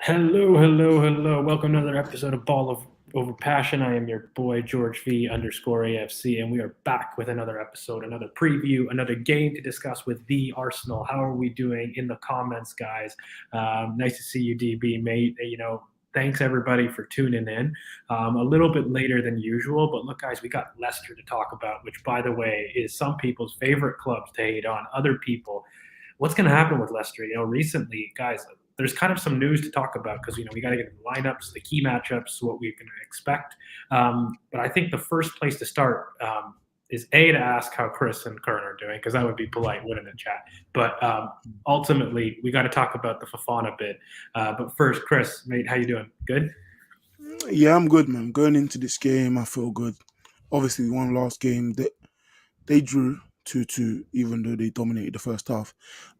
Hello. Welcome to another episode of Ball of Over Passion. I am your boy, George V_AFC, and we are back with another episode, another preview, another game to discuss with the Arsenal. How are we doing in the comments, guys? Nice to see you, DB, mate. Thanks everybody for tuning in. A little bit later than usual, but look, guys, we got Leicester to talk about, which, by the way, is some people's favorite clubs to hate on. Other people, what's going to happen with Leicester? Recently, guys, there's kind of some news to talk about because we got to get the lineups, the key matchups, what we can expect. But I think the first place to start is to ask how Chris and Kern are doing, because that would be polite, wouldn't it, chat? But ultimately, we got to talk about the Fofana bit. But first, Chris, mate, how you doing? Good. Yeah, I'm good, man. Going into this game, I feel good. Obviously, we won last game. They drew 2-2, even though they dominated the first half.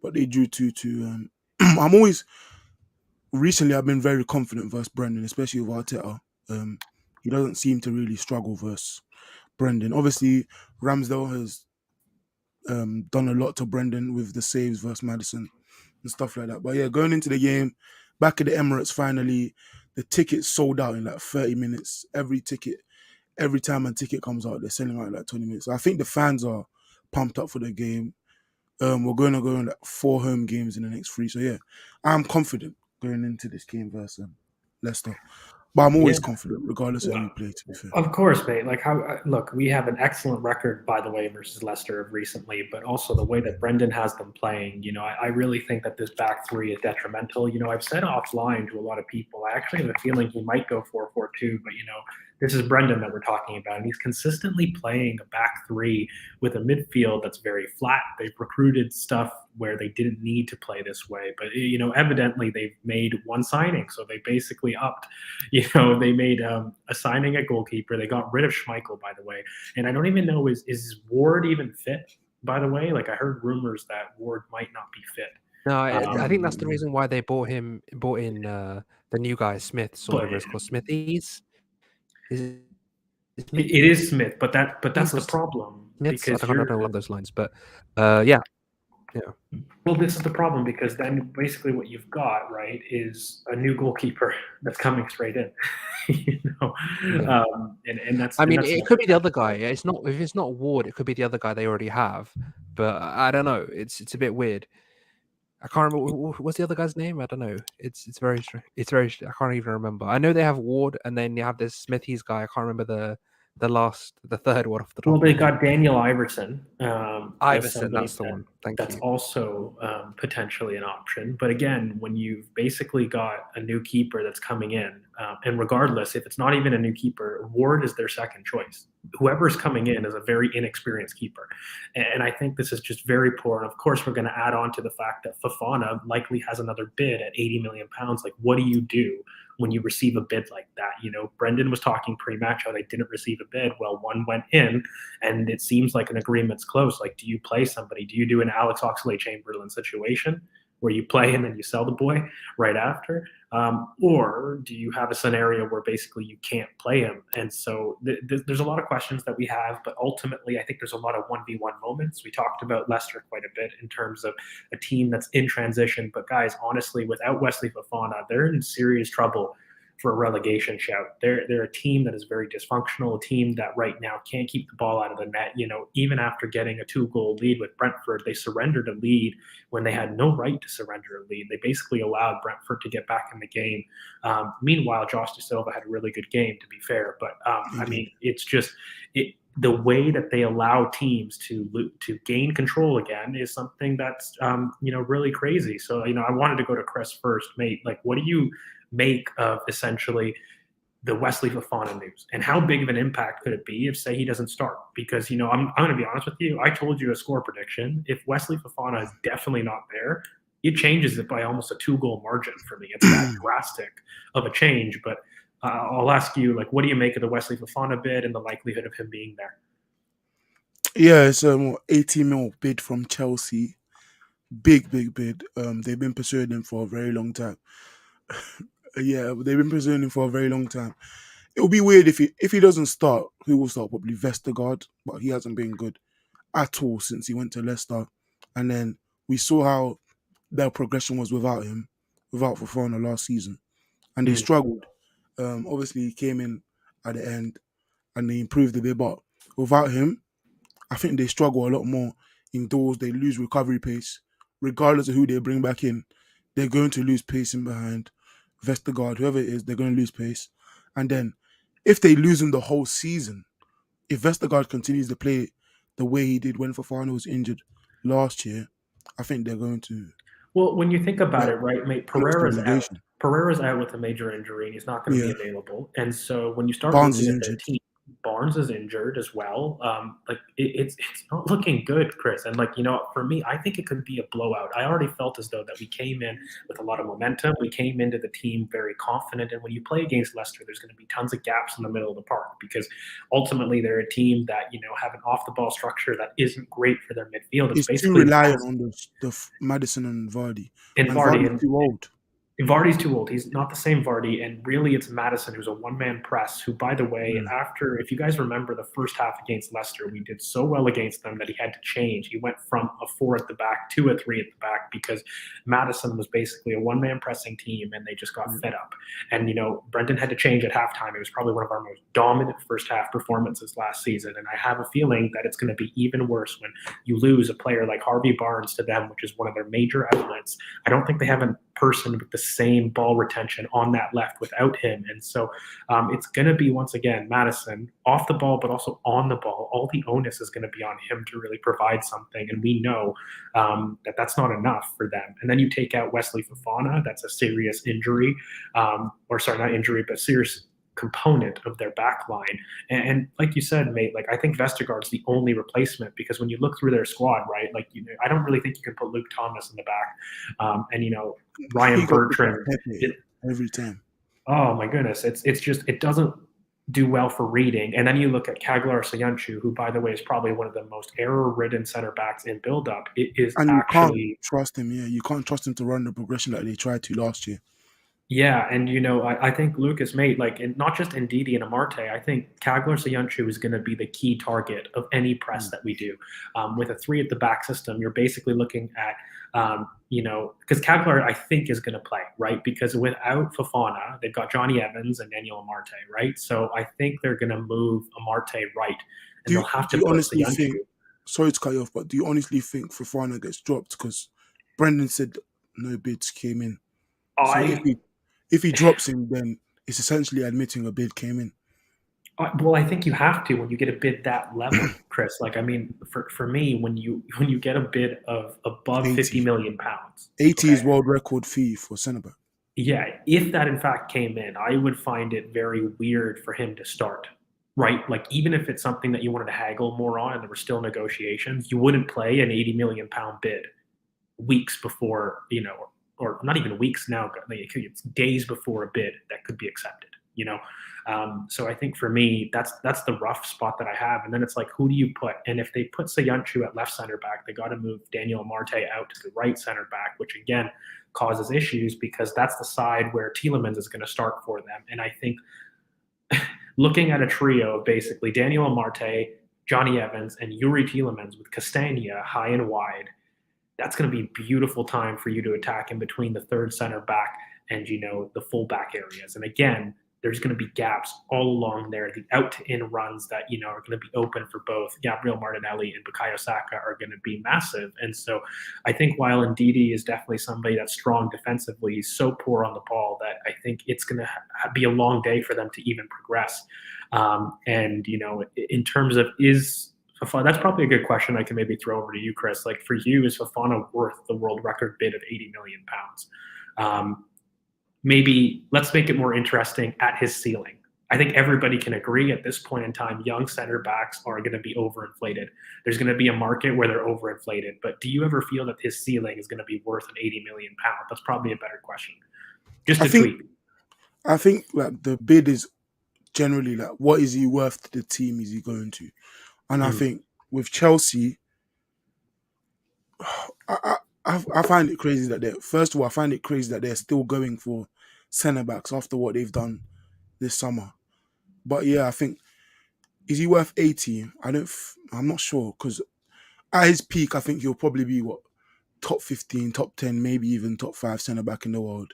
But they drew 2-2. Recently, I've been very confident versus Brendan, especially with Arteta. He doesn't seem to really struggle versus Brendan. Obviously, Ramsdale has done a lot to Brendan with the saves versus Maddison and stuff like that. But yeah, going into the game, back at the Emirates finally, the tickets sold out in like 30 minutes. Every time a ticket comes out, they're selling out in like 20 minutes. So I think the fans are pumped up for the game. We're going to go on like 4 home games in the next 3. So yeah, I'm confident going into this game versus Leicester. But I'm always confident, regardless of who we play, to be fair. Of course, mate. Look, we have an excellent record, by the way, versus Leicester recently, but also the way that Brendan has them playing. I really think that this back three is detrimental. I've said offline to a lot of people, I actually have a feeling he might go 4-4-2, but this is Brendan that we're talking about, and he's consistently playing a back three with a midfield that's very flat. They've recruited stuff where they didn't need to play this way, but evidently they've made one signing, so they basically upped. They made a signing at goalkeeper. They got rid of Schmeichel, by the way, and I don't even know is Ward even fit. By the way, I heard rumors that Ward might not be fit. No, I think that's the reason why they bought in the new guy, Smith, or whatever it's called, Smithies. It is Smith, but that's the problem. Because I don't know along those lines, but yeah. Well, this is the problem, because then basically what you've got, right, is a new goalkeeper that's coming straight in. And that's. I mean, it could be the other guy. It's not, if it's not Ward, it could be the other guy they already have. But I don't know. It's a bit weird. I can't remember what's the other guy's name. I don't know. It's very strange. I can't even remember. I know they have Ward, and then you have this Smithies guy. I can't remember the third one off the top. Well, they got Daniel Iverson. Iverson, that's the one. That's also potentially an option. But again, when you've basically got a new keeper that's coming in, and regardless, if it's not even a new keeper, Ward is their second choice. Whoever's coming in is a very inexperienced keeper. And I think this is just very poor. And of course, we're going to add on to the fact that Fofana likely has another bid at £80 million. What do you do when you receive a bid like that? Brendan was talking pre-match how they didn't receive a bid. Well, one went in, and it seems like an agreement's close. Do you play somebody? Do you do an Alex Oxlade-Chamberlain situation where you play and then you sell the boy right after? Or do you have a scenario where basically you can't play him? And so there's a lot of questions that we have, but ultimately I think there's a lot of 1v1 moments. We talked about Leicester quite a bit in terms of a team that's in transition, but guys, honestly, without Wesley Fofana, they're in serious trouble for a relegation shout. They're a team that is very dysfunctional, a team that right now can't keep the ball out of the net. Even after getting a 2-goal lead with Brentford, they surrendered a lead when they had no right to surrender a lead. They basically allowed Brentford to get back in the game. Meanwhile, Josh De Silva had a really good game, to be fair. But I mean, it's just the way that they allow teams to gain control again is something that's really crazy. So I wanted to go to Chris first, mate. What do you make of essentially the Wesley Fofana news, and how big of an impact could it be if, say, he doesn't start? Because I'm going to be honest with you, I told you a score prediction. If Wesley Fofana is definitely not there, it changes it by almost a 2-goal margin for me. It's that drastic of a change. But I'll ask you, what do you make of the Wesley Fofana bid and the likelihood of him being there? Yeah, it's 80 mil bid from Chelsea. Big bid. They've been pursuing him for a very long time. Yeah, they've been pursuing him for a very long time. It will be weird if he doesn't start. Who will start? Probably Vestergaard, but he hasn't been good at all since he went to Leicester. And then we saw how their progression was without him, without Fofana last season, and they Mm. struggled. Obviously, he came in at the end and they improved a bit, but without him, I think they struggle a lot more indoors. They lose recovery pace, regardless of who they bring back in. They're going to lose pace in behind. Vestergaard, whoever it is, they're going to lose pace. And then, if they lose him the whole season, if Vestergaard continues to play the way he did when Fofana was injured last year, I think they're going to Well, when you think about get it, right, mate, close to Pereira's out. relegation. Pereira's out with a major injury, and he's not going to be Yeah, available. And so when you start Barnes looking is at their injured. team, Barnes is injured as well. It's not looking good, Chris. And for me, I think it could be a blowout. I already felt as though that we came in with a lot of momentum. We came into the team very confident. And when you play against Leicester, there's going to be tons of gaps in the middle of the park because ultimately they're a team that have an off the ball structure that isn't great for their midfield. It's It's too basically reliant on the Madison and Vardy. and And Vardy. Vardy's too old. Vardy's too old. He's not the same Vardy, and really it's Madison who's a one-man press, who, by the way, if you guys remember the first half against Leicester, we did so well against them that he had to change. He went from a 4 at the back to a 3 at the back because Madison was basically a one-man pressing team, and they just got fed up. And, Brendan had to change at halftime. It was probably one of our most dominant first-half performances last season, and I have a feeling that it's going to be even worse when you lose a player like Harvey Barnes to them, which is one of their major outlets. I don't think they have a person with the same ball retention on that left without him. And so it's going to be, once again, Madison off the ball, but also on the ball. All the onus is going to be on him to really provide something. And we know that that's not enough for them. And then you take out Wesley Fofana. That's a serious injury, not injury, but serious component of their back line. And like you said, mate, I think Vestergaard's the only replacement because when you look through their squad, right, I don't really think you can put Luke Thomas in the back. Ryan Bertrand every time. Oh my goodness, it's just it doesn't do well for reading. And then you look at Kaglar Soyuncu, who, by the way, is probably one of the most error-ridden center backs in build-up. It is and you actually can't trust him. Yeah, you can't trust him to run the progression that they tried to last year. Yeah, and I think Lucas made and not just Ndidi and Amarte. I think Kaglar Soyuncu is going to be the key target of any press that we do. With a 3 at the back system, you're basically looking at because Kaglar I think is going to play, right? Because without Fofana, they've got Johnny Evans and Daniel Amarte, right? So I think they're going to move Amarte right, and they'll have to put honestly Soyuncu. think? Sorry to cut you off, but do you honestly think Fofana gets dropped? Because Brendan said no bids came in. So if he drops him, then it's essentially admitting a bid came in. Well, I think you have to when you get a bid that level, Chris. For me, when you get a bid of above 80. 50 million pounds, 80 is world record fee for centre back. Yeah, if that in fact came in, I would find it very weird for him to start. Right, even if it's something that you wanted to haggle more on, and there were still negotiations, you wouldn't play an 80 million pound bid weeks before, or not even weeks now. It's days before a bid that could be accepted. So I think for me, that's the rough spot that I have. And then it's who do you put? And if they put Soyuncu at left center back, they got to move Daniel Amarte out to the right center back, which again causes issues because that's the side where Tielemans is going to start for them. And I think looking at a trio of basically Daniel Amarte, Johnny Evans, and Yuri Tielemans with Castagna high and wide, that's going to be a beautiful time for you to attack in between the third center back and the full back areas. And again, there's going to be gaps all along there. The out-to-in runs that are going to be open for both Gabriel Martinelli and Bukayo Saka are going to be massive. And so I think while Ndidi is definitely somebody that's strong defensively, he's so poor on the ball that I think it's going to be a long day for them to even progress. In terms of Fofana, that's probably a good question I can maybe throw over to you, Chris. For you, is Fofana worth the world record bid of 80 million pounds? Maybe let's make it more interesting at his ceiling. I think everybody can agree at this point in time, young center backs are going to be overinflated. There's going to be a market where they're overinflated. But do you ever feel that his ceiling is going to be worth an 80 million pound? That's probably a better question. Just a tweet. I think the bid is generally what is he worth to the team is he going to? And I think with Chelsea, I find it crazy that first of all, I find it crazy that they're still going for centre backs after what they've done this summer. But yeah, I think, is he worth 80? I'm not sure, because at his peak, I think he'll probably be top 15, top 10, maybe even top 5 centre back in the world.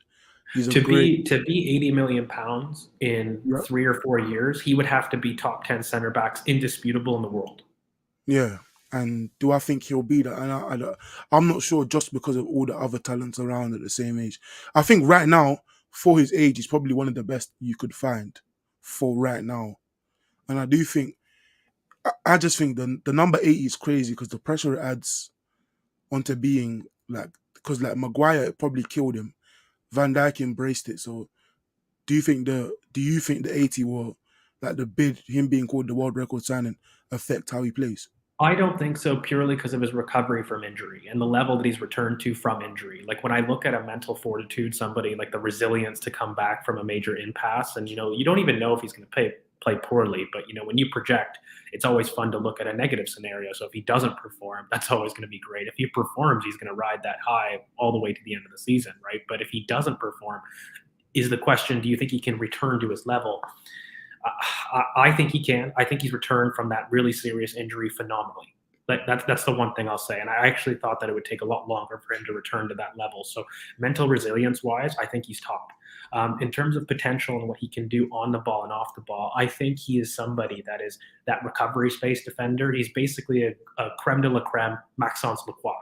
He's a To great. be 80 million pounds in Yeah. 3 or 4 years, he would have to be top 10 center backs, indisputable in the world. Yeah. And do I think he'll be that? And I'm not sure, just because of all the other talents around at the same age. I think right now, for his age, he's probably one of the best you could find for right now. And I do think, I just think the number 80 is crazy because the pressure it adds onto being like, because like Maguire probably killed him. Van Dijk embraced it. So do you think the 80 will, like the bid, him being called the world record signing, affect how he plays? I don't think so, purely because of his recovery from injury and the level that he's returned to from injury. Like when I look at a mental fortitude, somebody like the resilience to come back from a major impasse, and you don't even know if he's going to play poorly, but when you project, it's always fun to look at a negative scenario. So if he doesn't perform, that's always going to be great. If he performs, he's going to ride that high all the way to the end of the season, right? But if he doesn't perform, is the question, do you think he can return to his level? I think he can. I think he's returned from that really serious injury phenomenally. That's the one thing I'll say. And I actually thought that it would take a lot longer for him to return to that level. So mental resilience wise, I think he's top. In terms of potential and what he can do on the ball and off the ball, I think he is somebody that is that recovery space defender. He's basically a creme de la creme Maxence Lacroix.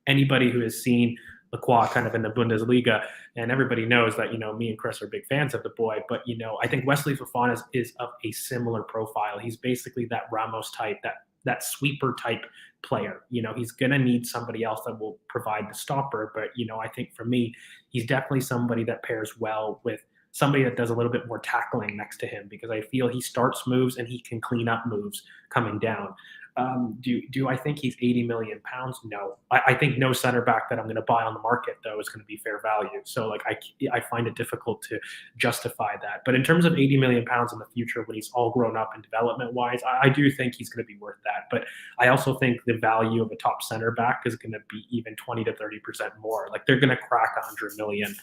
Anybody who has seen Lacroix kind of in the Bundesliga, and everybody knows that me and Chris are big fans of the boy. But I think Wesley Fofana is of a similar profile. He's basically that Ramos type, that sweeper type player. He's gonna need somebody else that will provide the stopper. But I think for me, he's definitely somebody that pairs well with somebody that does a little bit more tackling next to him, because I feel he starts moves and he can clean up moves coming down. Do I think he's 80 million pounds? No. I think no center back that I'm going to buy on the market, though, is going to be fair value. So I find it difficult to justify that. But in terms of 80 million pounds in the future, when he's all grown up and development wise, I do think he's going to be worth that. But I also think the value of a top center back is going to be even 20 to 30% more. Like they're going to crack 100 million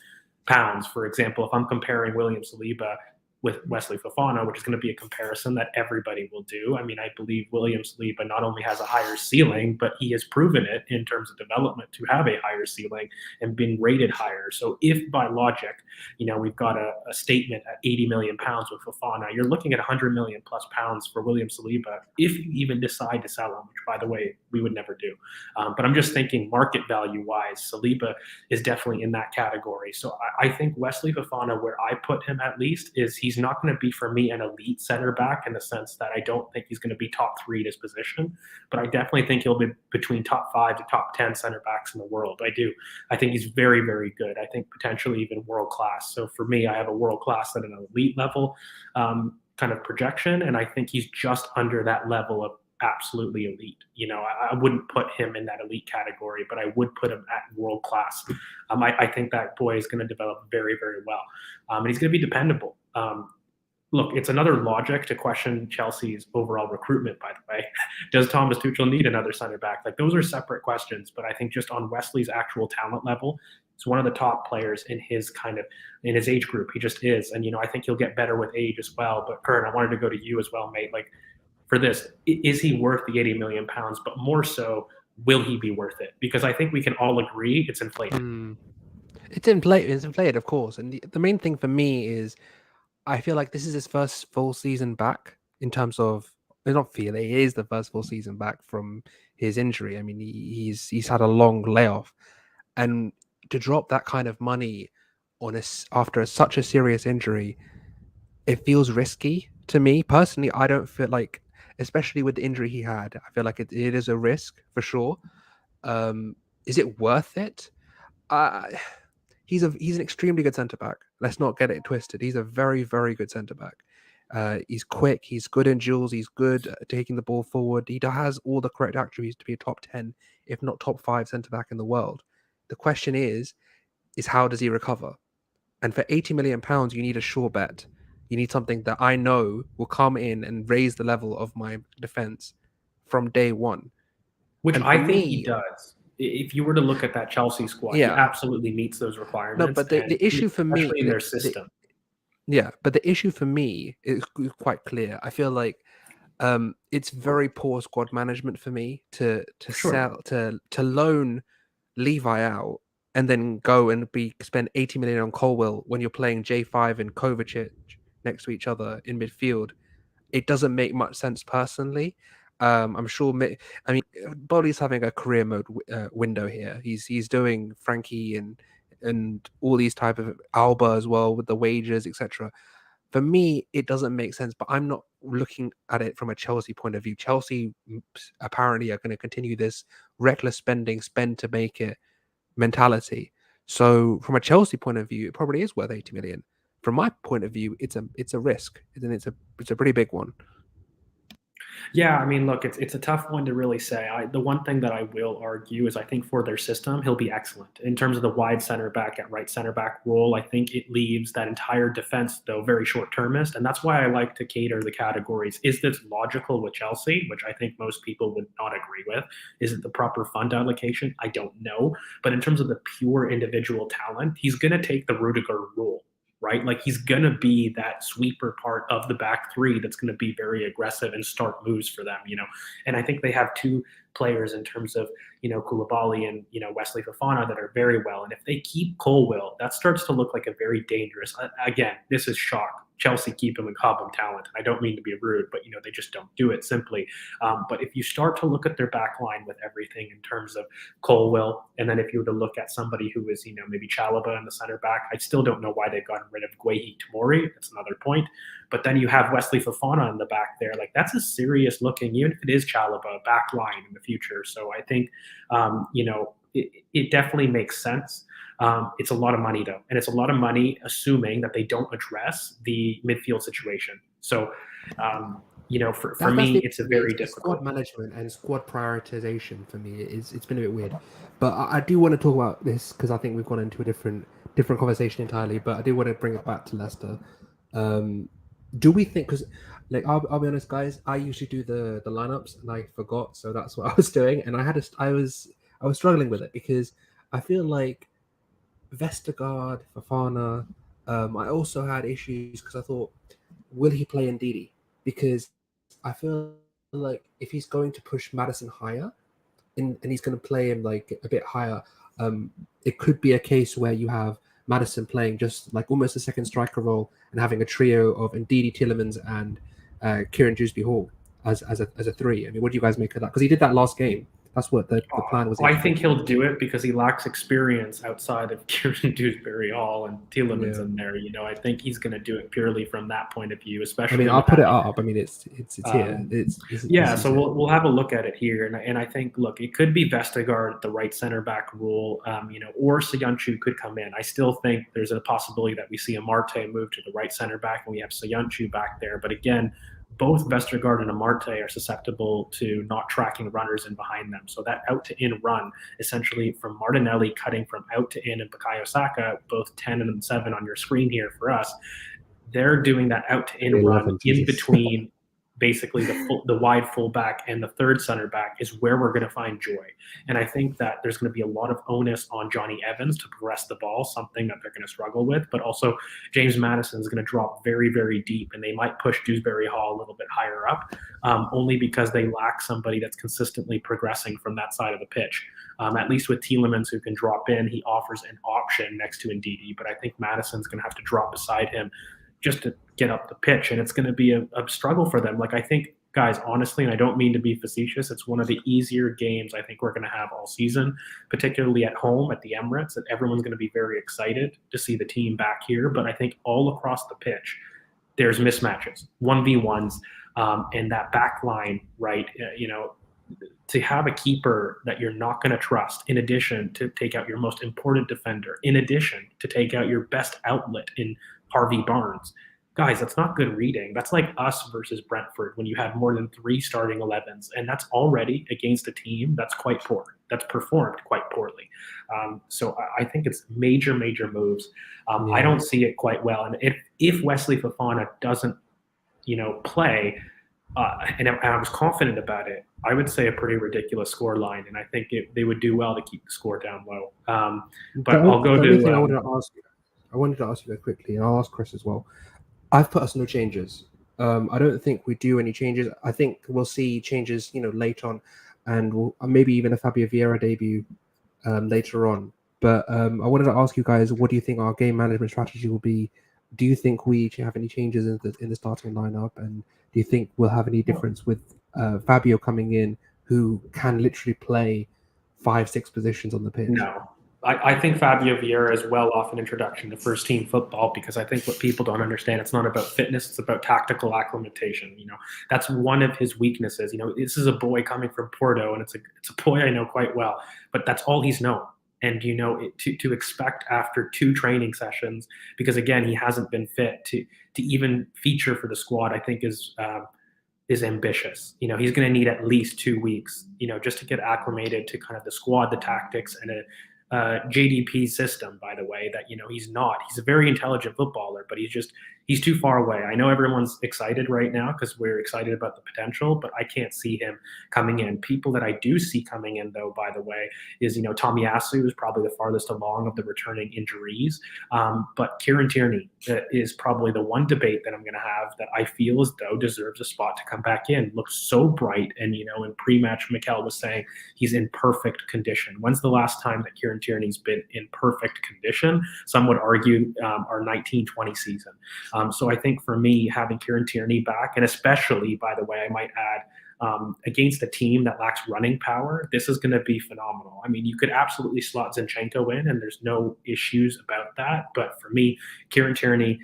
pounds. For example, if I'm comparing William Saliba with Wesley Fofana, which is going to be a comparison that everybody will do. I mean, I believe William Saliba not only has a higher ceiling, but he has proven it in terms of development to have a higher ceiling and been rated higher. So if by logic, we've got a statement at 80 million pounds with Fofana, you're looking at 100 million plus pounds for William Saliba, if you even decide to sell him, which by the way, we would never do. But I'm just thinking market value wise, Saliba is definitely in that category. So I think Wesley Fofana, where I put him at least, is he's not going to be for me an elite center back, in the sense that I don't think he's going to be top 3 at his position, but I definitely think he'll be between top 5 to top 10 center backs in the world. I do. I think he's very, very good. I think potentially even world class. So for me, I have a world class at an elite level kind of projection, and I think he's just under that level of absolutely elite. I wouldn't put him in that elite category, but I would put him at world class. I think that boy is going to develop very, very well, and he's going to be dependable. Look, it's another logic to question Chelsea's overall recruitment, by the way. Does Thomas Tuchel need another center back? Like, those are separate questions, but I think just on Wesley's actual talent level, he's one of the top players in his age group. He just is. And, I think he'll get better with age as well. But Kern, I wanted to go to you as well, mate. Like, for this, is he worth the 80 million pounds? But more so, will he be worth it? Because I think we can all agree it's inflated. It's inflated, of course. And the main thing for me is I feel like this is his first full season back in terms of, it is the first full season back from his injury. I mean, he's had a long layoff, and to drop that kind of money on after such a serious injury, it feels risky to me personally. I don't feel like, especially with the injury he had, I feel like it is a risk for sure. Is it worth it? He's an extremely good centre back. Let's not get it twisted. He's a very, very good centre back. He's quick. He's good in duels. He's good at taking the ball forward. He has all the correct attributes to be a top 10, if not top 5 centre back in the world. The question is how does he recover? And for 80 million pounds, you need a sure bet. You need something that I know will come in and raise the level of my defense from day one. Which I think he does. If you were to look at that Chelsea squad, he absolutely meets those requirements. No, but the issue for me, in their system. But the issue for me is quite clear. I feel like it's very poor squad management for me to loan Levi out and then go and spend 80 million on Colwill when you're playing J5 and Kovacic next to each other in midfield, it doesn't make much sense personally. I'm sure. I mean, Bolly's having a career mode window here. He's doing Frankie and all these type of Alba as well with the wages, etc. For me, it doesn't make sense. But I'm not looking at it from a Chelsea point of view. Chelsea apparently are going to continue this reckless spending, spend to make it mentality. So from a Chelsea point of view, it probably is worth 80 million. From my point of view, it's a risk, and it's a pretty big one. Yeah, I mean, look, it's a tough one to really say. The one thing that I will argue is I think for their system, he'll be excellent. In terms of the wide center back at right center back role, I think it leaves that entire defense, though, very short-termist. And that's why I like to cater the categories. Is this logical with Chelsea, which I think most people would not agree with? Is it the proper fund allocation? I don't know. But in terms of the pure individual talent, he's going to take the Rudiger role. Right? Like he's going to be that sweeper part of the back three that's going to be very aggressive and start moves for them, And I think they have two players in terms of, Koulibaly and, Wesley Fofana that are very well. And if they keep Colwill, that starts to look like a very dangerous, again, this is shock. Chelsea keep him and cob him talent. I don't mean to be rude, but, they just don't do it simply. But if you start to look at their back line with everything in terms of Colwill, and then if you were to look at somebody who is, maybe Chalobah in the center back, I still don't know why they've gotten rid of Guehi Tomori. That's another point. But then you have Wesley Fofana in the back there. Like that's a serious looking, even if it is Chalobah, back line in the future. So I think, it definitely makes sense. It's a lot of money though, and it's a lot of money assuming that they don't address the midfield situation. So, for me, it's a very difficult squad management and squad prioritization. For me, it's been a bit weird, but I do want to talk about this because I think we've gone into a different conversation entirely. But I do want to bring it back to Leicester. Do we think? Because, I'll be honest, guys. I usually do the lineups, and I forgot, so that's what I was doing. And I was struggling with it because I feel like Vestergaard, Fofana. I also had issues because I thought, will he play Ndidi? Because I feel like if he's going to push Maddison higher, and he's going to play him like a bit higher, it could be a case where you have Maddison playing just like almost a second striker role and having a trio of Ndidi, Tielemans, and Kieran Dewsbury Hall as a three. I mean, what do you guys make of that? Because he did that last game. That's what the plan was. I think he'll do it because he lacks experience outside of Kieran Dewsbury Hall and Tielemans in there. I think he's going to do it purely from that point of view. Especially, I mean, I'll put it up. I mean, it's here. So we'll have a look at it here, and I think it could be Vestergaard at the right center back role, or Soyuncu could come in. I still think there's a possibility that we see Amarte move to the right center back, and we have Soyuncu back there. But again, both Vestergaard and Amarte are susceptible to not tracking runners in behind them. So that out-to-in run, essentially from Martinelli cutting from out to in and Bukayo Saka, both 10 and 7 on your screen here for us, they're doing that out-to-in run in between basically the wide fullback and the third center back is where we're going to find joy. And I think that there's going to be a lot of onus on Johnny Evans to progress the ball, something that they're going to struggle with. But also James Maddison is going to drop very, very deep, and they might push Dewsbury Hall a little bit higher up, only because they lack somebody that's consistently progressing from that side of the pitch. At least with Tielemans, who can drop in, he offers an option next to Ndidi. But I think Maddison's going to have to drop beside him just to get up the pitch, and it's going to be a struggle for them. I think, guys, honestly, and I don't mean to be facetious, it's one of the easier games I think we're going to have all season, particularly at home at the Emirates, that everyone's going to be very excited to see the team back here. But I think all across the pitch, there's mismatches, 1v1s, and that back line, right, to have a keeper that you're not going to trust, in addition to take out your most important defender, in addition to take out your best outlet in Harvey Barnes. Guys, that's not good reading. That's like us versus Brentford when you have more than 3 starting 11s, and that's already against a team that's quite poor, that's performed quite poorly. So I think it's major, major moves. I don't see it quite well. And if Wesley Fofana doesn't, play, and I was confident about it, I would say a pretty ridiculous score line, and I think they would do well to keep the score down low. But I'll go to. I wanted to ask you that quickly, and I'll ask Chris as well. I've put us no changes. I don't think we do any changes. I think we'll see changes, late on, and maybe even a Fabio Vieira debut later on. But I wanted to ask you guys, what do you think our game management strategy will be? Do you think we have any changes in the starting lineup? And do you think we'll have any difference with Fabio coming in, who can literally play 5-6 positions on the pitch? No. I think Fabio Vieira is well off an introduction to first team football, because I think what people don't understand, it's not about fitness, it's about tactical acclimatation. That's one of his weaknesses. This is a boy coming from Porto, and it's a boy I know quite well, but that's all he's known. And to expect after 2 training sessions, because again he hasn't been fit to even feature for the squad, I think is ambitious. He's going to need at least 2 weeks, just to get acclimated to kind of the squad, the tactics, and a JDP system, by the way, that he's a very intelligent footballer, but he's too far away. I know everyone's excited right now because we're excited about the potential, but I can't see him coming in. People that I do see coming in, though, by the way, is Tomiyasu is probably the farthest along of the returning injuries, but Kieran Tierney is probably the one debate that I'm going to have that I feel as though deserves a spot to come back in. Looks so bright, and in pre-match Mikel was saying he's in perfect condition. When's the last time that Kieran Tierney's been in perfect condition? Some would argue our 1920 season. So I think for me, having Kieran Tierney back, and especially, by the way, I might add, against a team that lacks running power, this is going to be phenomenal. I mean, you could absolutely slot Zinchenko in, and there's no issues about that. But for me, Kieran Tierney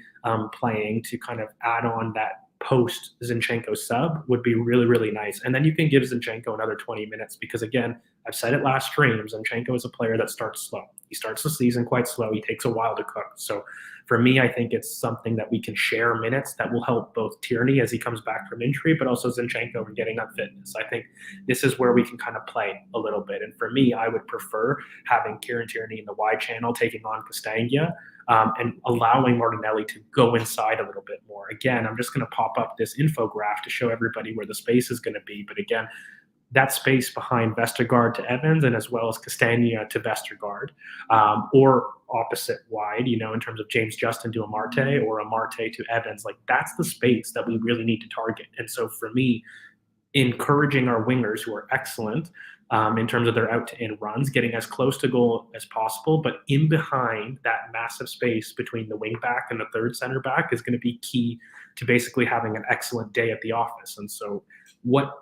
playing to kind of add on that post Zinchenko sub would be really, really nice. And then you can give Zinchenko another 20 minutes because, again, I've said it last stream, Zinchenko is a player that starts slow. He starts the season quite slow. He takes a while to cook. So for me, I think it's something that we can share minutes that will help both Tierney as he comes back from injury, but also Zinchenko in getting up fitness. I think this is where we can kind of play a little bit. And for me, I would prefer having Kieran Tierney in the wide channel taking on Castagna, and allowing Martinelli to go inside a little bit more. Again, I'm just going to pop up this infograph to show everybody where the space is going to be. But again, that space behind Vestergaard to Evans, and as well as Castagna to Vestergaard, or opposite wide, in terms of James Justin to Amarte or Amarte to Evans, like that's the space that we really need to target. And so for me, encouraging our wingers who are excellent in terms of their out-to-in runs, getting as close to goal as possible, but in behind that massive space between the wing back and the third center back is going to be key to basically having an excellent day at the office. And so what,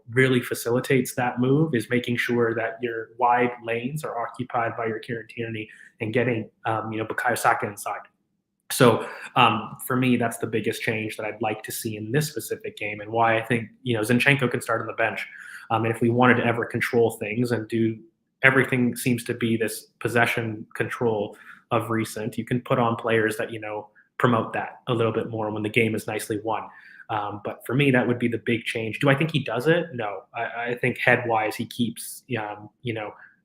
really facilitates that move is making sure that your wide lanes are occupied by your Kieran Tierney and getting, Bukayo Saka inside. So for me, that's the biggest change that I'd like to see in this specific game, and why I think, Zinchenko can start on the bench. And if we wanted to ever control things and do everything seems to be this possession control of recent, you can put on players that, promote that a little bit more when the game is nicely won. But for me, that would be the big change. Do I think he does it? No. I think head-wise, he keeps,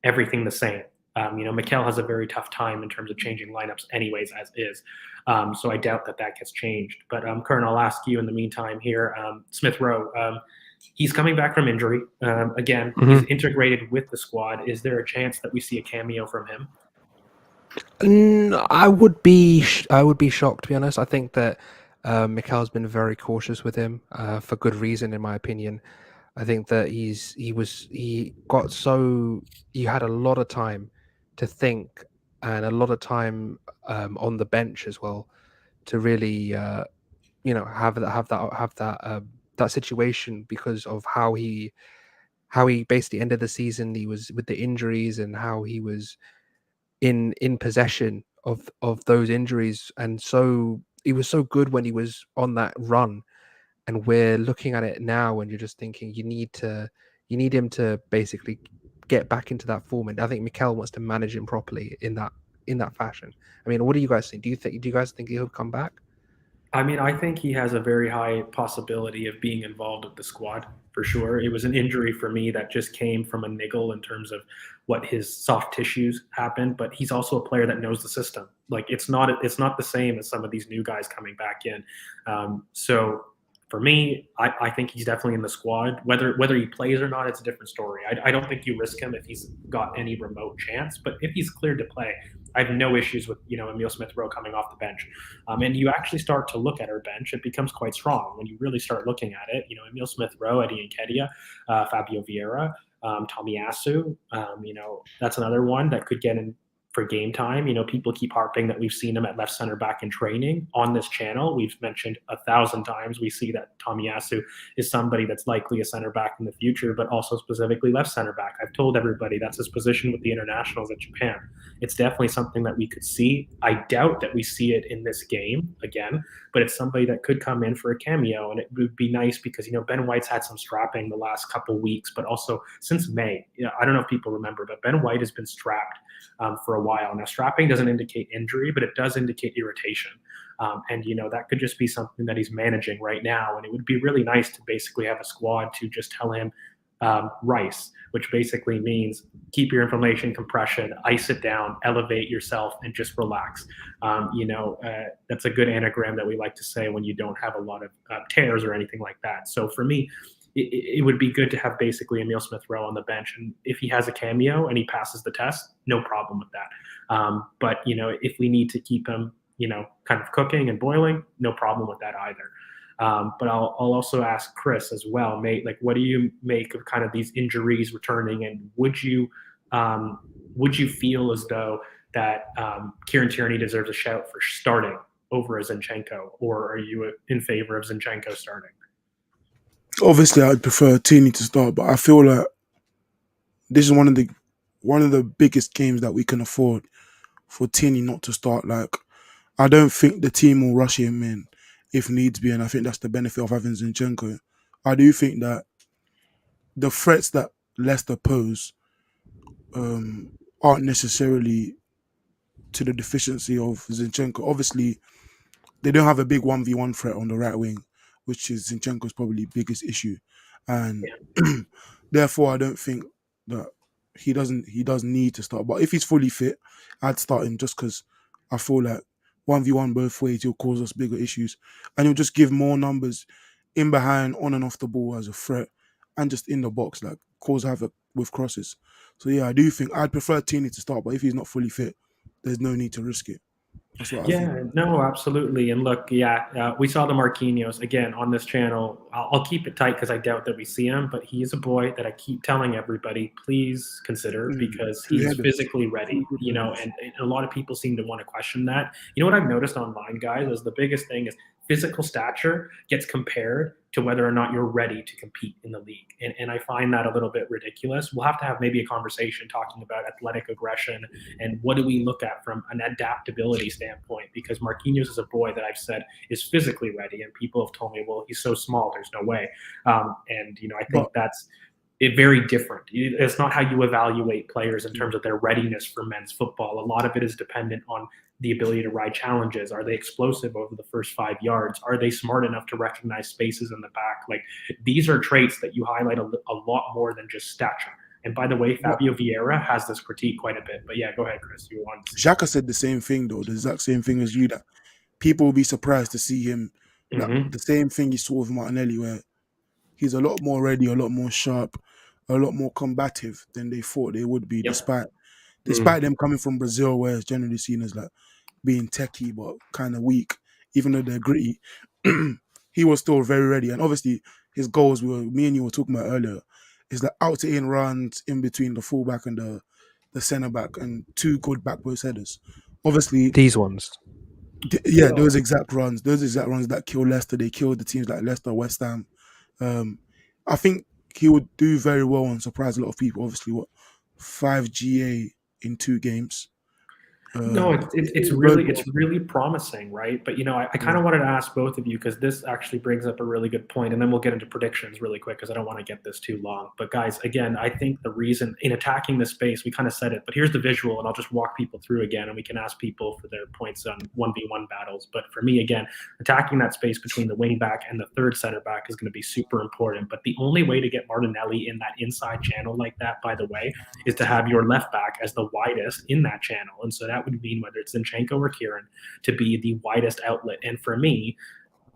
everything the same. Mikel has a very tough time in terms of changing lineups anyways, as is. So I doubt that gets changed. But Kern, I'll ask you in the meantime here, Smith Rowe, he's coming back from injury. Again, he's integrated with the squad. Is there a chance that we see a cameo from him? I would be shocked, to be honest. I think that Mikel's been very cautious with him for good reason, in my opinion. I think that he had a lot of time to think, and a lot of time on the bench as well, to really have that situation, because of how he basically ended the season. He was with the injuries, and how he was in possession of those injuries, and so he was so good when he was on that run. And we're looking at it now, and you're just thinking you need him to basically get back into that form. And I think Mikel wants to manage him properly in that fashion. I mean, what do you guys think? Do you guys think he'll come back? I mean, I think he has a very high possibility of being involved with the squad, for sure. It was an injury for me that just came from a niggle in terms of what his soft tissues happened, but he's also a player that knows the system. Like it's not the same as some of these new guys coming back in. So for me, I think he's definitely in the squad. Whether he plays or not, it's a different story. I don't think you risk him if he's got any remote chance. But if he's cleared to play, I have no issues with Emile Smith-Rowe coming off the bench. And you actually start to look at our bench, it becomes quite strong when you really start looking at it. Emile Smith-Rowe, Eddie Nketiah, Fabio Vieira. Tomiyasu, that's another one that could get in for game time. People keep harping that we've seen him at left center back in training on this channel. We've mentioned 1,000 times we see that Tomiyasu is somebody that's likely a center back in the future, but also specifically left center back. I've told everybody that's his position with the internationals in Japan. It's definitely something that we could see. I doubt that we see it in this game again, but it's somebody that could come in for a cameo, and it would be nice because Ben White's had some strapping the last couple weeks, but also since May. I don't know if people remember, but Ben White has been strapped for a while now. Strapping doesn't indicate injury, but it does indicate irritation, and that could just be something that he's managing right now. And it would be really nice to basically have a squad to just tell him rice, which basically means keep your inflammation, compression, ice it down, elevate yourself, and just relax. That's a good anagram that we like to say when you don't have a lot of tears or anything like that. So for me, it would be good to have basically Emile Smith-Rowe on the bench. And if he has a cameo and he passes the test, no problem with that. But if we need to keep him, kind of cooking and boiling, no problem with that either. But I'll also ask Chris as well, mate, like, what do you make of kind of these injuries returning? And would you feel as though that Kieran Tierney deserves a shout for starting over Zinchenko, or are you in favor of Zinchenko starting? Obviously, I'd prefer Tierney to start, but I feel like this is one of the biggest games that we can afford for Tierney not to start. Like, I don't think the team will rush him in if needs be, and I think that's the benefit of having Zinchenko. I do think that the threats that Leicester pose aren't necessarily to the deficiency of Zinchenko. Obviously, they don't have a big 1v1 threat on the right wing, which is Zinchenko's probably biggest issue. And therefore, I don't think that he does need to start. But if he's fully fit, I'd start him just because I feel like 1v1 both ways, he'll cause us bigger issues. And he'll just give more numbers in behind, on and off the ball as a threat, and just in the box, like cause havoc with crosses. So yeah, I do think I'd prefer Tierney to start, but if he's not fully fit, there's no need to risk it. That's what I think. No, absolutely. And look, we saw the Marquinhos again on this channel. I'll keep it tight because I doubt that we see him, but he is a boy that I keep telling everybody, please consider, because he's physically ready, and a lot of people seem to want to question that. What I've noticed online, guys, is the biggest thing is physical stature gets compared to whether or not you're ready to compete in the league. And I find that a little bit ridiculous. We'll have to have maybe a conversation talking about athletic aggression and what do we look at from an adaptability standpoint, because Marquinhos is a boy that I've said is physically ready, and people have told me, well, he's so small, there's no way. I think that's very different. It's not how you evaluate players in terms of their readiness for men's football. A lot of it is dependent on the ability to ride challenges. Are they explosive over the first 5 yards? Are they smart enough to recognize spaces in the back? Like, these are traits that you highlight a lot more than just stature. And by the way, Fabio Vieira has this critique quite a bit. But yeah, go ahead, Chris. You want to... Xhaka said the same thing, though, the exact same thing as you, that people will be surprised to see him. Like, the same thing you saw with Martinelli, where he's a lot more ready, a lot more sharp, a lot more combative than they thought they would be, despite them coming from Brazil, where it's generally seen as like being techie but kind of weak, even though they're gritty. He was still very ready. And obviously his goals, me and you were talking about earlier, is the out to in runs in between the fullback and the centre back, and 2 good back post headers. Obviously these ones. Those exact runs that kill Leicester. They killed the teams like Leicester, West Ham. I think he would do very well and surprise a lot of people. Obviously, 5 GA in 2 games. No, it's really promising, right? But I kind of wanted to ask both of you, because this actually brings up a really good point, and then we'll get into predictions really quick because I don't want to get this too long. But guys, again, I think the reason in attacking this space, we kind of said it, but here's the visual, and I'll just walk people through again, and we can ask people for their points on 1v1 battles. But for me, again, attacking that space between the wing back and the third center back is going to be super important. But the only way to get Martinelli in that inside channel like that, by the way, is to have your left back as the widest in that channel. And so that would mean, whether it's Zinchenko or Kieran, to be the widest outlet. And for me,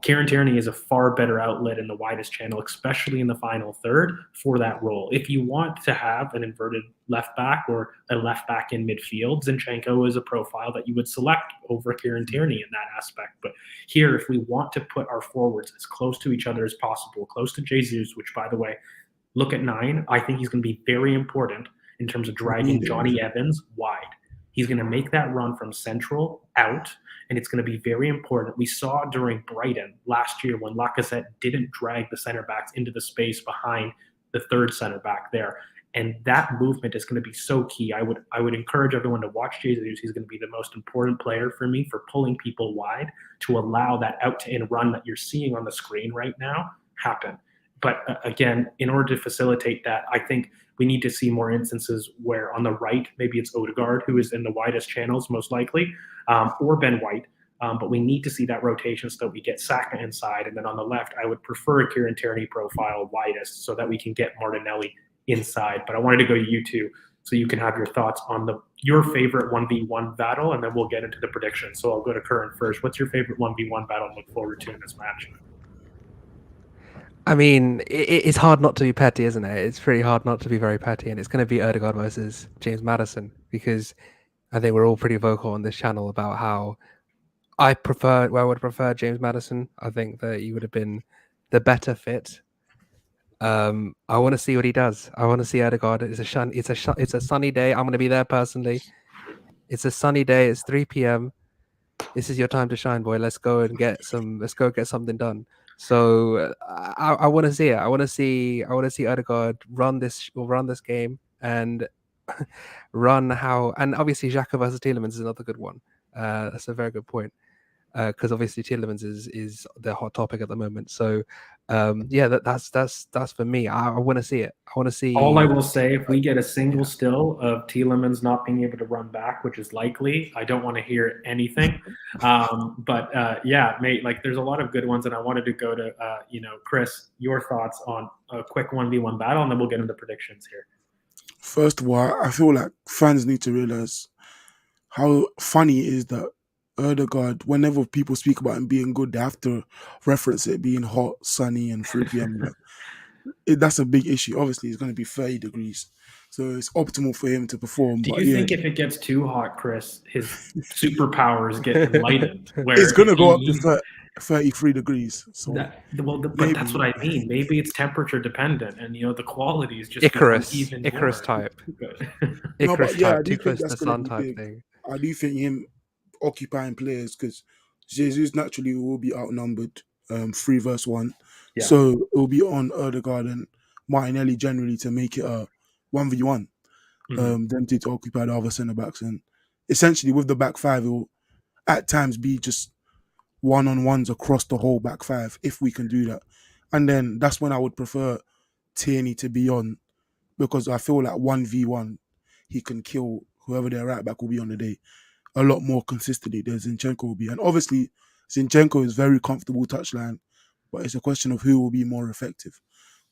Kieran Tierney is a far better outlet in the widest channel, especially in the final third, for that role. If you want to have an inverted left back or a left back in midfield, Zinchenko is a profile that you would select over Kieran Tierney in that aspect. But here, if we want to put our forwards as close to each other as possible, close to Jesus, which, by the way, Look at 9. I think he's going to be very important in terms of dragging Johnny Evans wide. He's going to make that run from central out, and it's going to be very important. We saw during Brighton last year when Lacazette didn't drag the center backs into the space behind the third center back there. And that movement is going to be so key. I would encourage everyone to watch Jesus. He's going to be the most important player for me for pulling people wide to allow that out to in run that you're seeing on the screen right now happen. But again, in order to facilitate that, I think we need to see more instances where on the right, maybe it's Odegaard, who is in the widest channels most likely, or Ben White. But we need to see that rotation so that we get Saka inside. And then on the left, I would prefer a Kieran Tierney profile widest so that we can get Martinelli inside. But I wanted to go to you two so you can have your thoughts on your favorite 1v1 battle, and then we'll get into the predictions. So I'll go to Curran first. What's your favorite 1v1 battle and look forward to in this match? I mean, it's hard not to be petty, isn't it? It's pretty hard not to be very petty, and it's going to be Odegaard versus James Maddison, because I think we're all pretty vocal on this channel about how I would prefer James Maddison. I think that he would have been the better fit. I want to see what he does. I want to see Odegaard. It's a sunny day. I'm going to be there personally. It's a sunny day. It's 3 p.m. This is your time to shine, boy. Let's go get something done. So I want to see it. I want to see Odegaard run this game and run how. And obviously, Xhaka versus Tielemans is another good one. That's a very good point. Because obviously Tielemans is the hot topic at the moment. So that's for me. I want to see it. I want to see. All I will say, if we get a single still of Tielemans not being able to run back, which is likely, I don't want to hear anything. Mate, like there's a lot of good ones, and I wanted to go to Chris, your thoughts on a quick 1v1 battle, and then we'll get into predictions here. First of all, I feel like fans need to realize how funny it is that Odegaard, whenever people speak about him being good, they have to reference it being hot, sunny, and 3 p.m. That's a big issue. Obviously, it's going to be 30 degrees, so it's optimal for him to perform. Do you think if it gets too hot, Chris, his superpowers get enlightened? Where it's going to go up to 33 degrees. So but that's what I mean. Maybe it's temperature dependent, and the quality is just Icarus type. Icarus type, too close to the sun type thing. I do think him occupying players, because Jesus naturally will be outnumbered 3 versus 1. Yeah. So it will be on Odegaard and Martinelli generally to make it a 1v1. Them to occupy the other centre backs, and essentially with the back five, it will at times be just one-on-ones across the whole back five if we can do that. And then that's when I would prefer Tierney to be on, because I feel like 1v1 he can kill whoever their right back will be on the day a lot more consistently than Zinchenko will be. And obviously, Zinchenko is very comfortable touchline, but it's a question of who will be more effective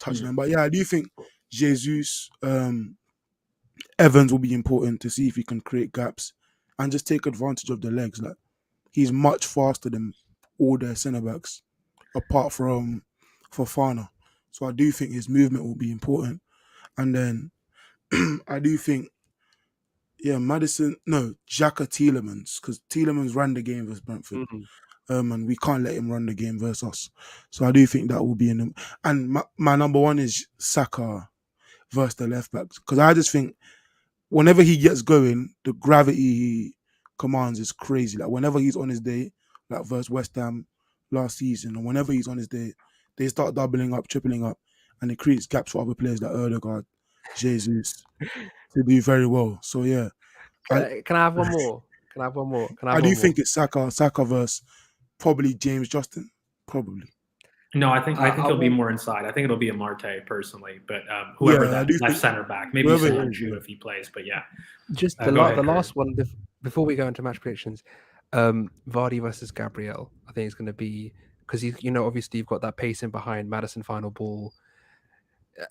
touchline. But yeah, I do think Jesus, Evans will be important to see if he can create gaps and just take advantage of the legs. Like, he's much faster than all their centre backs, apart from Fofana. So I do think his movement will be important. And then I do think, Xhaka Tielemans, because Tielemans ran the game versus Brentford. And we can't let him run the game versus us. So I do think that will be in them. And my number one is Saka versus the left backs, because I just think whenever he gets going, the gravity he commands is crazy. Like whenever he's on his day, like versus West Ham last season, and whenever he's on his day, they start doubling up, tripling up, and it creates gaps for other players like Odegaard, Jesus, to do very well. So yeah. Can I have one more? I do think it's Saka versus probably James Justin, probably. No, I think it'll be more inside. I think it'll be a Marte personally, but whoever that left center back, maybe Sancho if he plays. But yeah, just the last one before we go into match predictions. Vardy versus Gabriel. I think it's going to be, because obviously you've got that pacing behind Maddison final ball.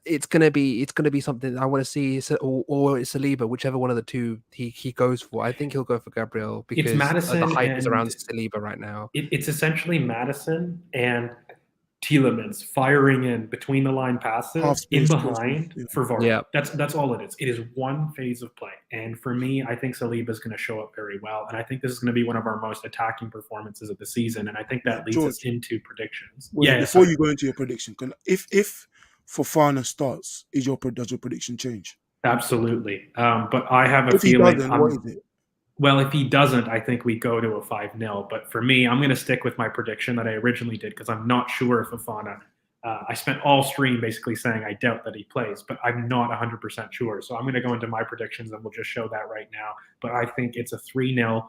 It's gonna be something I want to see, or it's Saliba, whichever one of the two he goes for. I think he'll go for Gabriel because the hype is around Saliba right now. It's essentially Maddison and Tielemans firing in between the line passes in behind for Vardy. Yeah. That's all it is. It is one phase of play, and for me, I think Saliba is going to show up very well, and I think this is going to be one of our most attacking performances of the season, and I think that leads us into predictions. Before you go into your prediction, if Fofana starts, does your prediction change? Absolutely. But I have a If he feeling doesn't, what is it? well, if he doesn't, I think we go to a 5-0. But for me, I'm going to stick with my prediction that I originally did because I'm not sure if Fofana. I spent all stream basically saying I doubt that he plays, but I'm not 100% sure. So I'm going to go into my predictions and we'll just show that right now. But I think it's a 3-0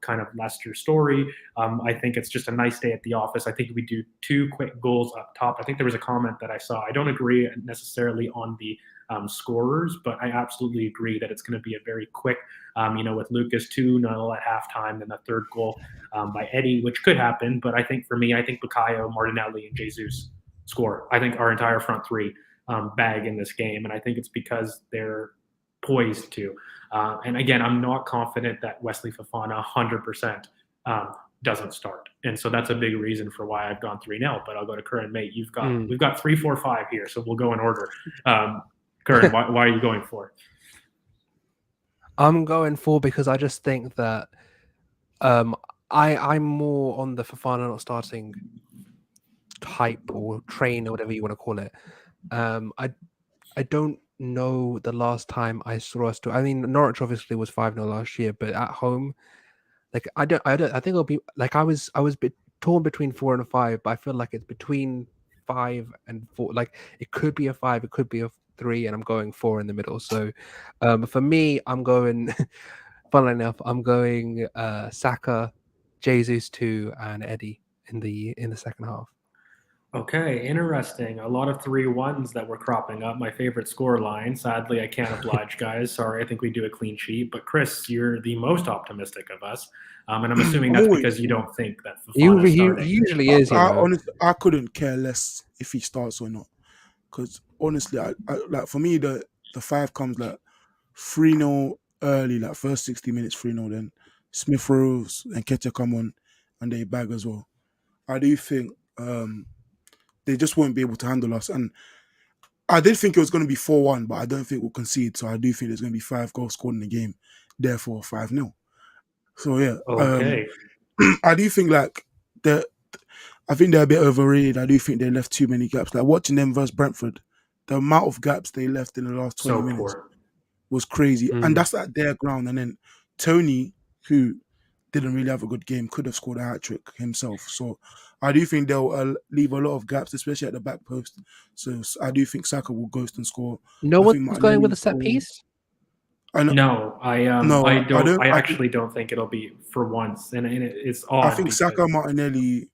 kind of Leicester story. I think it's just a nice day at the office. I think we do 2 quick goals up top. I think there was a comment that I saw. I don't agree necessarily on the scorers, but I absolutely agree that it's going to be a very quick, with Lucas 2-0 at halftime, then the third goal by Eddie, which could happen. But I think for me, I think Bukayo, Martinelli, and Jesus score. I think our entire front three bag in this game, and I think it's because they're poised to. And again, I'm not confident that Wesley Fofana 100% doesn't start, and so that's a big reason for why I've gone 3-0. But I'll go to Curran, mate. We've got 3, 4, 5 here, so we'll go in order. Curran, why are you going for? I'm going for because I just think that I'm more on the Fofana not starting hype or train or whatever you want to call it. I don't know the last time I saw us do. I mean, Norwich obviously was 5-0 last year, but at home, like I think it'll be like I was torn between 4 and 5, but I feel like it's between 5 and 4. Like it could be a 5, it could be a 3, and I'm going 4 in the middle. So for me, I'm going funnily enough, I'm going Saka, Jesus 2, and Eddie in the second half. Okay, interesting. A lot of 3-1s that were cropping up. My favorite score line. Sadly, I can't oblige, guys. Sorry, I think we do a clean sheet. But Chris, you're the most optimistic of us, and I'm assuming that's because you don't think that Fofana's starting. He usually is. Honestly, I couldn't care less if he starts or not. Because honestly, I like for me the 5 comes like 3-0 early, like first 60 minutes 3-0. Then Smith Rowe and Ketcher come on, and they bag as well. I do think they just won't be able to handle us. And I did think it was going to be 4-1, but I don't think we'll concede. So I do think there's going to be 5 goals scored in the game, therefore 5-0. So yeah, okay. I do think like I think they're a bit overrated. I do think they left too many gaps. Like watching them versus Brentford, the amount of gaps they left in the last 20 minutes was crazy. And that's at their ground. And then Tony, who didn't really have a good game, could have scored a hat-trick himself. So I do think they'll leave a lot of gaps, especially at the back post. So I do think Saka will ghost and score. No one's going with a set piece? No, I don't. I actually don't think it'll be for once, and it's odd. I think Saka, Martinelli,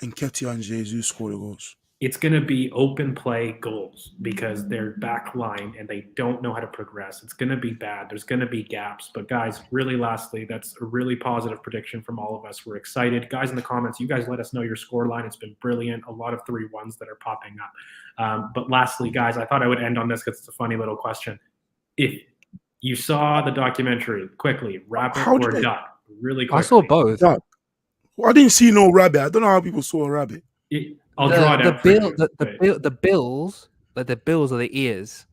and Ketia and Jesus score the goals. It's going to be open play goals because they're back line and they don't know how to progress. It's going to be bad. There's going to be gaps. But guys, really lastly, that's a really positive prediction from all of us. We're excited. Guys in the comments, you guys let us know your score line. It's been brilliant. A lot of 3-1s that are popping up. But lastly, guys, I thought I would end on this because it's a funny little question. If you saw the documentary, quickly, rabbit or duck? Really quickly. I saw both. Duck. Well, I didn't see no rabbit. I don't know how people saw a rabbit. I'll draw it out. The bills, like the bills are the ears.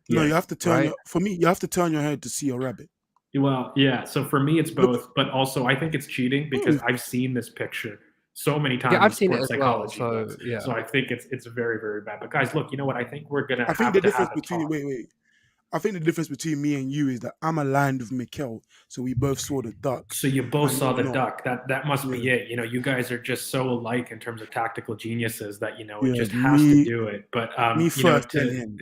No, you have to turn you have to turn your head to see a rabbit. Well, yeah. So for me, it's both, but also I think it's cheating because I've seen this picture so many times. Yeah, I've seen it as well. So yeah. So I think it's very, very bad. But guys, look, you know what? I think we're gonna. I think the difference between I think the difference between me and you is that I'm aligned with Mikel, so we both saw the duck. So you both saw the duck. That must be it. You know, you guys are just so alike in terms of tactical geniuses that it just has to do it. But me first, then him.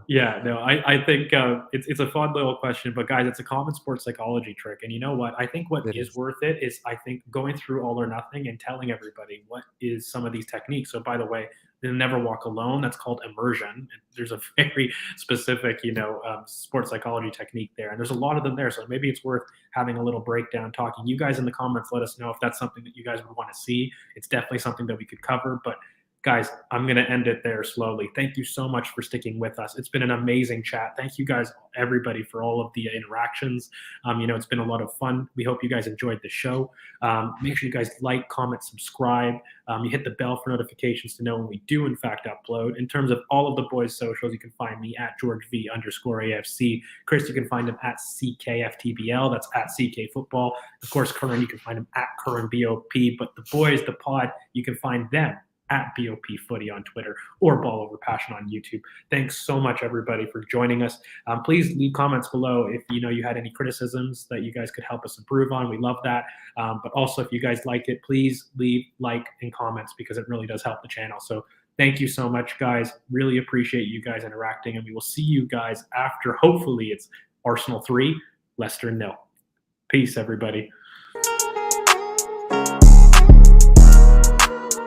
Yeah, no, I think it's a fun little question, but guys, it's a common sports psychology trick. And you know what? I think what is worth it is I think going through All or Nothing and telling everybody what is some of these techniques. So by the way, the Never Walk Alone, that's called immersion. There's a very specific, sports psychology technique there. And there's a lot of them there. So maybe it's worth having a little breakdown talking. You guys in the comments, let us know if that's something that you guys would want to see. It's definitely something that we could cover, but guys, I'm going to end it there slowly. Thank you so much for sticking with us. It's been an amazing chat. Thank you guys, everybody, for all of the interactions. It's been a lot of fun. We hope you guys enjoyed the show. Make sure you guys like, comment, subscribe. You hit the bell for notifications to know when we do, in fact, upload. In terms of all of the boys' socials, you can find me at GeorgeV_AFC. Chris, you can find him at CKFTBL. That's at CK Football. Of course, Curran, you can find him at CurranBOP. But the boys, the pod, you can find them at BOP Footy on Twitter, or Ball Over Passion on YouTube. Thanks so much, everybody, for joining us. Please leave comments below if you had any criticisms that you guys could help us improve on. We love that. But also, if you guys liked it, please leave like and comments, because it really does help the channel. So thank you so much, guys. Really appreciate you guys interacting, and we will see you guys after, hopefully, it's Arsenal 3, Leicester 0. Peace, everybody.